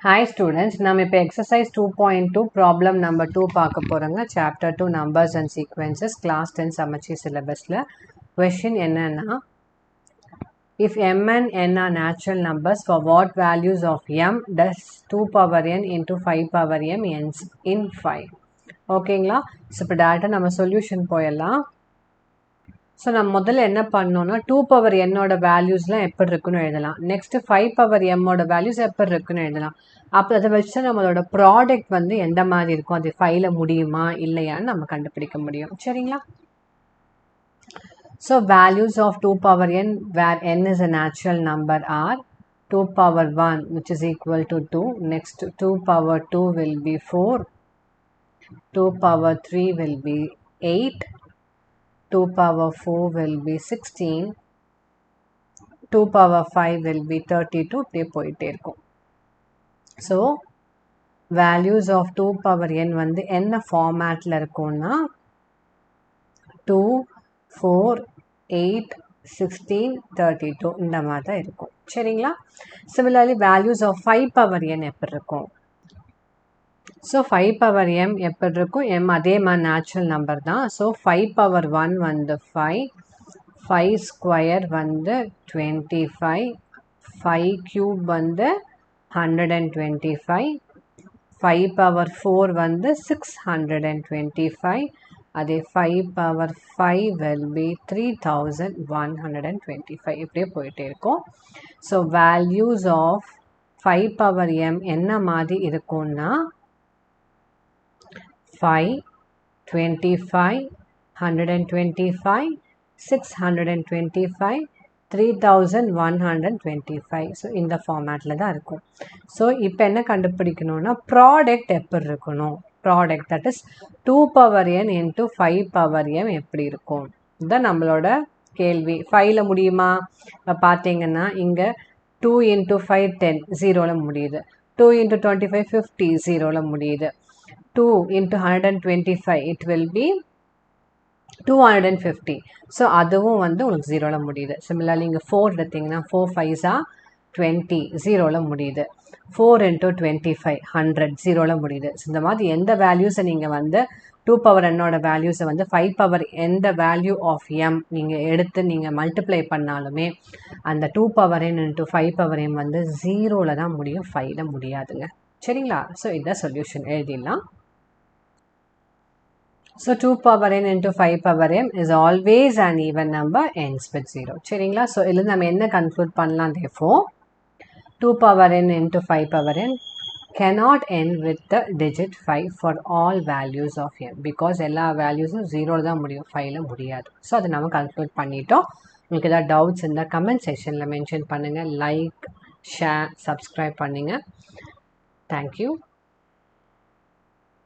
Hi students, நாம் இப்போ exercise 2.2 problem number 2 பார்க்க போறோங்க. chapter 2 numbers and sequences class 10 சமச்சீர் syllabusல question என்னன்னா if m and n are natural numbers for what values of m does 2 power n into 5 power m ends in 5 ஓகேங்களா. So இப்போ டேரெக்டாக நம்ம solution போயிடலாம். So நம்ம முதல்ல என்ன பண்ணோன்னா 2 பவர் என்னோட வேல்யூஸ்லாம் எப்படி இருக்குன்னு எழுதலாம். நெக்ஸ்ட்டு 5 பவர் எம்மோட வேல்யூஸ் எப்படி இருக்குன்னு எழுதலாம். அப்போ அதை வச்சு நம்மளோட ப்ராடக்ட் வந்து எந்த மாதிரி இருக்கும், அது 5ல முடியுமா இல்லையான்னு நம்ம கண்டுபிடிக்க முடியும். சரிங்களா. So values of 2 power n where n is a natural number are 2 power 1 which is equal to 2. Next 2 power 2 will be 4. 2 power 3 will be 8. 2 power 4 will be 16. 2 power 5 will be 32. இப்படியே போயிட்டே இருக்கும். So values of 2 power n வந்து என்ன ஃபார்மேட்டில் இருக்கும்னா 2, 4, 8, 16, 32 இந்த மாதிரி தான் இருக்கும். சரிங்களா. Similarly values of 5 power n எப்படி இருக்கும். ஸோ 5 பவர் m எப்படி இருக்கும், m அதே மாதிரி நேச்சுரல் நம்பர் தான். ஸோ 5 பவர் 1 வந்து 5, 5 ஸ்கொயர் வந்து 25, 5 கியூப் வந்து 125, 5 பவர் 4 வந்து 625, அதே 5 பவர் 5 will be 3125 இப்படியே போயிட்டே இருக்கும். So values of 5 power m என்ன மாதிரி இருக்கும்னா 5, 25, 125, 625, 3125. ஸோ இந்த ஃபார்மேட்டில் தான் இருக்கும். ஸோ இப்போ என்ன கண்டுபிடிக்கணும்னா ப்ராடக்ட் எப்படி இருக்கணும். Product that is 2 power n into 5 power m எப்படி இருக்கும் இதுதான் நம்மளோட கேள்வி. 5ல முடியுமா. இப்போ பார்த்தீங்கன்னா இங்கே 2 இன்ட்டு 5 10 0ல் முடியுது. 2 இன்ட்டு 25 50 0ல் முடியுது. 2 into 125 it will be 250. So அதுவும் வந்து உங்களுக்கு 0ல் முடியுது. சிமிலர்லி இங்கே 4 எடுத்திங்கன்னா 4 5s are 20 0ல் முடியுது. 4 into 25 100 0ல் முடியுது. ஸோ இந்த மாதிரி எந்த வேல்யூஸை நீங்கள் வந்து 2 பவர் என்னோட வேல்யூஸை வந்து 5 பவர் எந்த வேல்யூ ஆஃப் m நீங்கள் எடுத்து நீங்கள் மல்டிப்ளை பண்ணாலுமே அந்த 2 power n into 5 power m வந்து 0ல் தான் முடியும், 5ல முடியாதுங்க. சரிங்களா. ஸோ இதான் சொல்யூஷன் எழுதிடலாம். So 2 power n into 5 power m is always an even number ends with 0. சரிங்களா. ஸோ இதில் நம்ம என்ன கன்க்ளூட் பண்ணலாம். therefore 2 power n into 5 power n cannot end with the digit 5 for all values of m because எல்லா வேல்யூஸும் 0ல் தான் முடியும், 5ல முடியாது. So அதை நம்ம கன்க்ளூட் பண்ணிட்டோம். உங்களுக்கு ஏதாவது டவுட்ஸ் இருந்தால் கமெண்ட் செக்ஷனில் மென்ஷன் பண்ணுங்கள். லைக், ஷேர், சப்ஸ்கிரைப் பண்ணுங்கள். தேங்க்யூ.